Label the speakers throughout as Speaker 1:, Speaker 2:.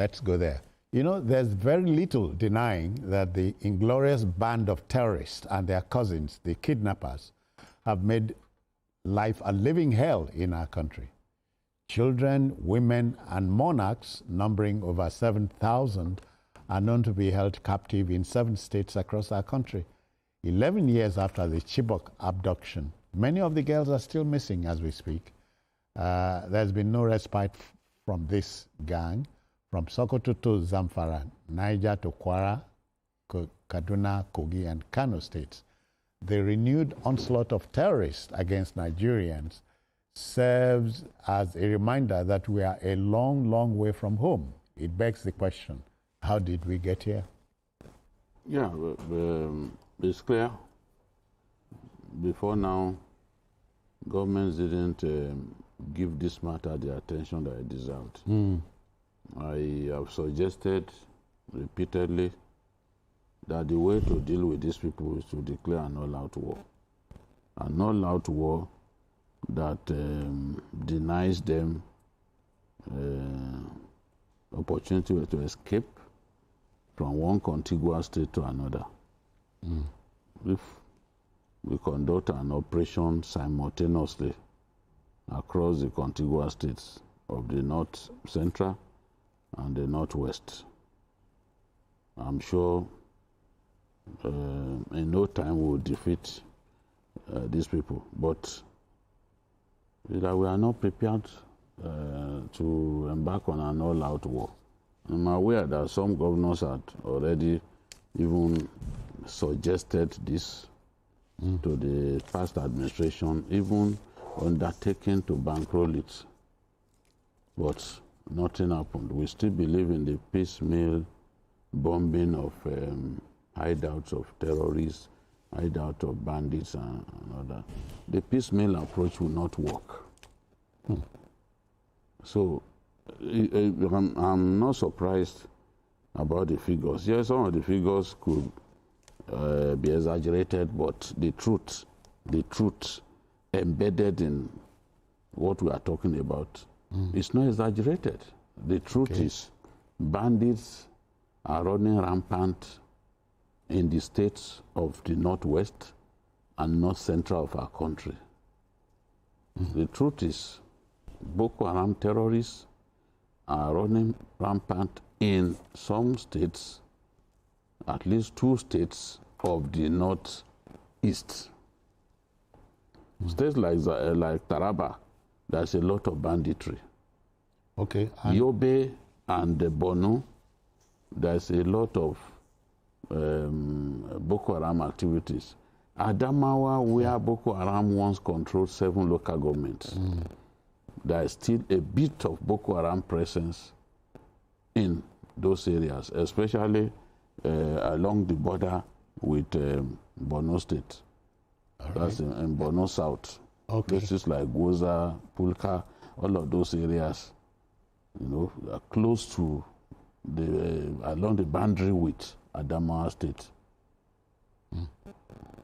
Speaker 1: Let's go there. You know, there's very little denying that the inglorious band of terrorists and their cousins, the kidnappers, have made life a living hell in our country. Children, women, and monarchs, numbering over 7,000, are known to be held captive in 7 states across our country. 11 years after the Chibok abduction, many of the girls are still missing as we speak. There's been no respite from this gang, from Sokoto to Zamfara, Niger to Kwara, Kaduna, Kogi, and Kano states. The renewed onslaught of terrorists against Nigerians serves as a reminder that we are a long, long way from home. It begs the question, how did we get here?
Speaker 2: Yeah, it's clear. Before now, governments didn't give this matter the attention that it deserved. I have suggested repeatedly that the way to deal with these people is to declare an all-out war. An all-out war that denies them opportunity to escape from one contiguous state to another. If we conduct an operation simultaneously across the contiguous states of the North Central and the Northwest, I'm sure in no time we will defeat these people. But we are not prepared to embark on an all-out war. I'm aware that some governors had already even suggested this to the past administration, even undertaking to bankroll it. But nothing happened. We still believe in the piecemeal bombing of hideouts of terrorists, hideouts of bandits and all that. The piecemeal approach will not work. So I'm not surprised about the figures. Yes, some of the figures could be exaggerated, but the truth embedded in what we are talking about is not exaggerated. The truth is bandits are running rampant in the states of the Northwest and North Central of our country. The truth is Boko Haram terrorists are running rampant in some states, at least 2 states of the Northeast. States like Taraba, there's a lot of banditry.
Speaker 1: Okay.
Speaker 2: Yobe and Borno, there's a lot of Boko Haram activities. Adamawa, where Boko Haram once controlled 7 local governments, there is still a bit of Boko Haram presence in those areas, especially along the border with Borno State. That's in Borno South. Places like Goza, Pulka, all of those areas, you know, are close to along the boundary with Adamawa State.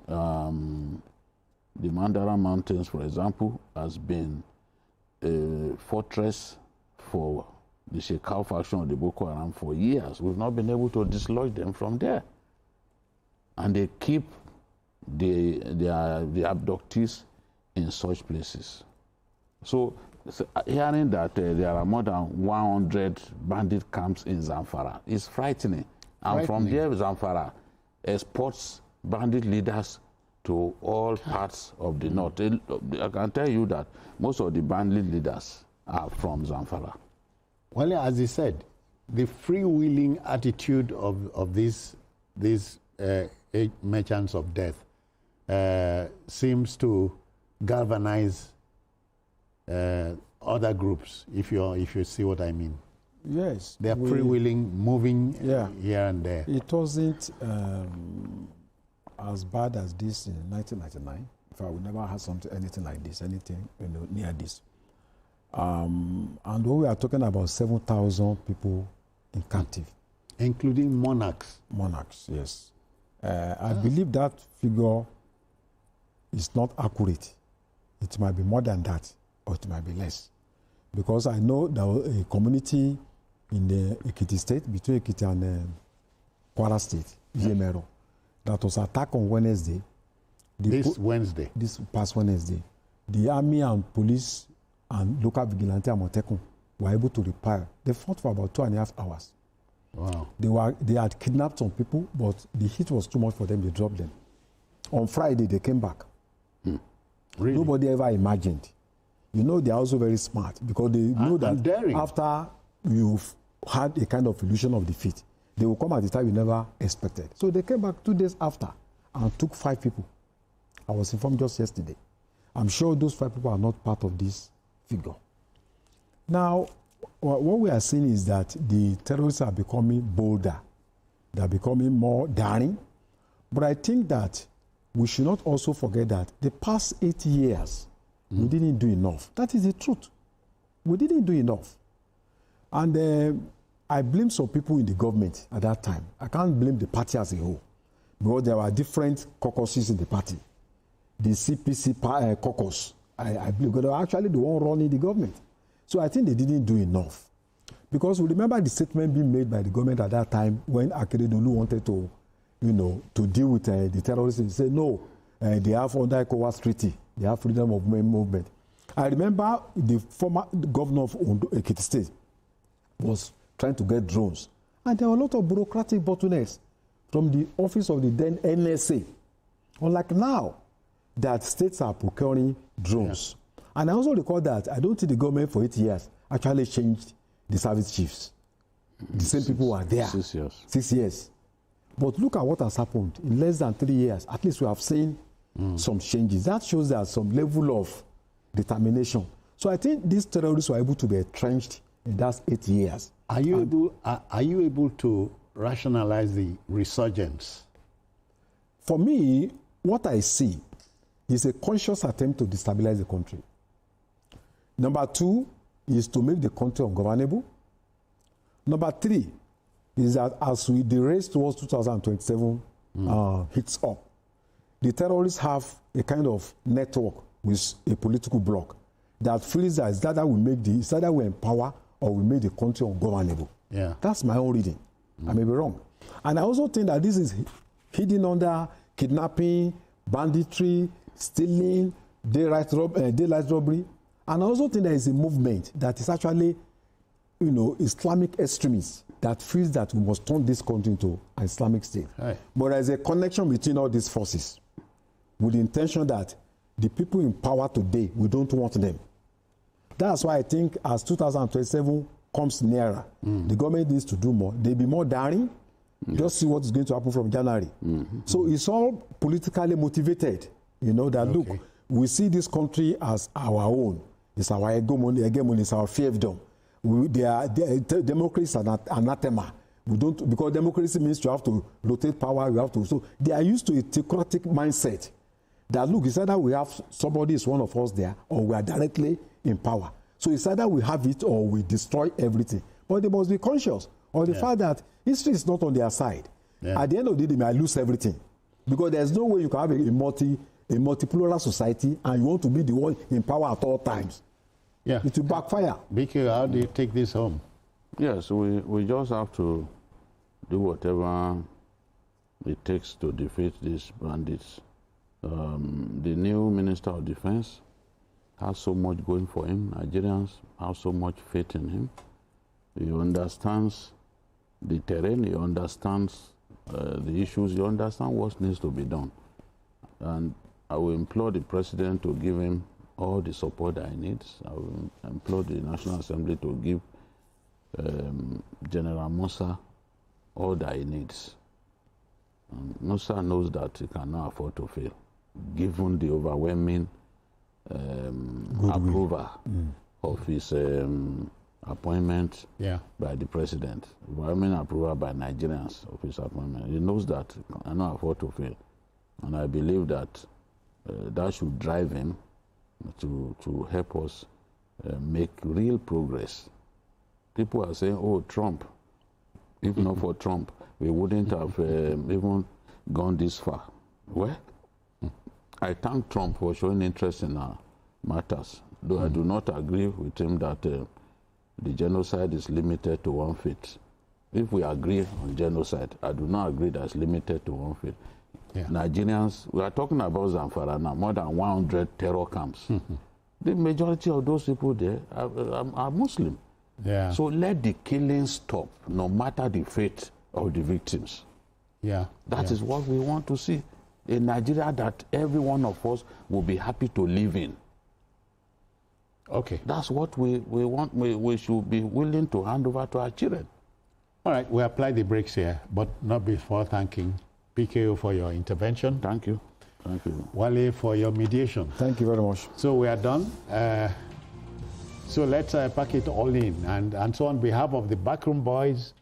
Speaker 2: The Mandara Mountains, for example, has been a fortress for the Shekau faction of the Boko Haram for years. We've not been able to dislodge them from there. And they keep the abductees in such places. So hearing that there are more than 100 bandit camps in Zamfara is frightening. And from there, Zamfara exports bandit leaders to all parts of the north. I can tell you that most of the bandit leaders are from Zamfara.
Speaker 1: Well, as he said, the freewheeling attitude of these merchants of death seems to galvanize other groups, if you see what I mean.
Speaker 3: Yes.
Speaker 1: They are freewheeling, moving here and there.
Speaker 3: It wasn't as bad as this in 1999. In fact, we never had anything like this, anything near this. And when we are talking about 7,000 people in captive.
Speaker 1: Including monarchs.
Speaker 3: Monarchs, yes. I believe that figure is not accurate. It might be more than that, or it might be less. Because I know that a community in the Ekiti State, between Ekiti and Kwara State, Yemero. That was attacked on Wednesday.
Speaker 1: This Wednesday?
Speaker 3: This past Wednesday. The army and police and local vigilante Amotekun were able to repel. They fought for about 2.5 hours.
Speaker 1: Wow.
Speaker 3: They had kidnapped some people, but the heat was too much for them. They dropped them. On Friday, they came back.
Speaker 1: Really?
Speaker 3: Nobody ever imagined. You know, they are also very smart because they know that after you've had a kind of illusion of defeat, they will come at the time you never expected. So they came back 2 days after and took 5 people. I was informed just yesterday. I'm sure those 5 people are not part of this figure. Now, what we are seeing is that the terrorists are becoming bolder. They are becoming more daring. But I think that we should not also forget that the past 8 years, we didn't do enough. That is the truth. We didn't do enough. And I blame some people in the government at that time. I can't blame the party as a whole because there were different caucuses in the party. The CPC caucus, I believe, because they were actually the one running the government. So I think they didn't do enough. Because we remember the statement being made by the government at that time when Akeredolu wanted to, to deal with the terrorists. He said, no, they have under ECOWAS treaty. They have freedom of movement. I remember the former governor of Ekiti State was trying to get drones. And there were a lot of bureaucratic bottlenecks from the office of the then NSA. Unlike now, that states are procuring drones. Yeah. And I also recall that I don't think the government for 8 years actually changed the service chiefs. The same people were there.
Speaker 2: 6 years.
Speaker 3: 6 years. But look at what has happened. In less than 3 years, at least we have seen some changes. That shows that some level of determination. So I think these terrorists were able to be entrenched in that 8 years.
Speaker 1: Are you able to rationalize the resurgence?
Speaker 3: For me, what I see is a conscious attempt to destabilize the country. Number 2 is to make the country ungovernable. Number 3 is that as the race towards 2027 hits up, the terrorists have a kind of network with a political bloc that feels that it's either we empower or we make the country ungovernable.
Speaker 1: Yeah.
Speaker 3: That's my own reading. I may be wrong. And I also think that this is hidden under kidnapping, banditry, stealing, daylight robbery. And I also think there is a movement that is actually, Islamic extremists that feels that we must turn this country into an Islamic state.
Speaker 1: Right.
Speaker 3: But there is a connection between all these forces with the intention that the people in power today, we don't want them. That's why I think as 2027 comes nearer, the government needs to do more. They'll be more daring. Just see what is going to happen from January. So it's all politically motivated. Look, we see this country as our own. It's our hegemony, it's our fiefdom. Democracy is an anathema. We don't, because democracy means you have to rotate power, so they are used to a theocratic mindset. That look, it's either we have somebody is one of us there, or we are directly in power. So it's either we have it or we destroy everything. But they must be conscious of the fact that history is not on their side. Yeah. At the end of the day, they might lose everything. Because there's no way you can have a multipolar society and you want to be the one in power at all times. Yeah. It will backfire.
Speaker 1: BQ, how do you take this home?
Speaker 2: Yes, we just have to do whatever it takes to defeat these bandits. The new Minister of Defense has so much going for him. Nigerians have so much faith in him. He understands the terrain, he understands the issues, he understands what needs to be done. And I will implore the President to give him all the support that he needs. I will implore the National Assembly to give General Musa all that he needs. Musa knows that he cannot afford to fail, given the overwhelming approval of his appointment by the President, overwhelming approval by Nigerians of his appointment. He knows that he cannot afford to fail. And I believe that that should drive him to help us make real progress. People are saying, oh, Trump. If not for Trump, we wouldn't have even gone this far. Well, I thank Trump for showing interest in our matters, though I do not agree with him that the genocide is limited to 1/5. If we agree on genocide, I do not agree that it's limited to 1/5. Yeah. Nigerians, we are talking about Zamfara now, more than 100 terror camps. The majority of those people there are Muslim.
Speaker 1: Yeah.
Speaker 2: So let the killing stop, no matter the fate of the victims.
Speaker 1: Yeah.
Speaker 2: That is what we want to see. A Nigeria that every one of us will be happy to live in.
Speaker 1: Okay.
Speaker 2: That's what we want. We should be willing to hand over to our children.
Speaker 1: All right, we apply the brakes here, but not before thanking PKO for your intervention.
Speaker 2: Thank you. Thank you.
Speaker 1: Wale for your mediation.
Speaker 3: Thank you very much.
Speaker 1: So we are done. So let's pack it all in. And so on behalf of the Backroom Boys,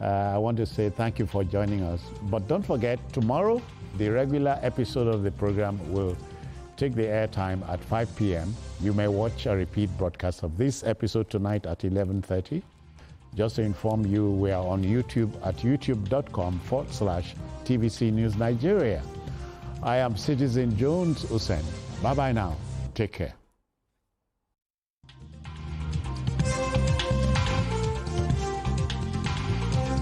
Speaker 1: I want to say thank you for joining us. But don't forget, tomorrow, the regular episode of the program will take the airtime at 5 p.m. You may watch a repeat broadcast of this episode tonight at 11:30. Just to inform you, we are on YouTube at youtube.com/TVC News Nigeria. I am Citizen Jones Usen. Bye-bye now. Take care.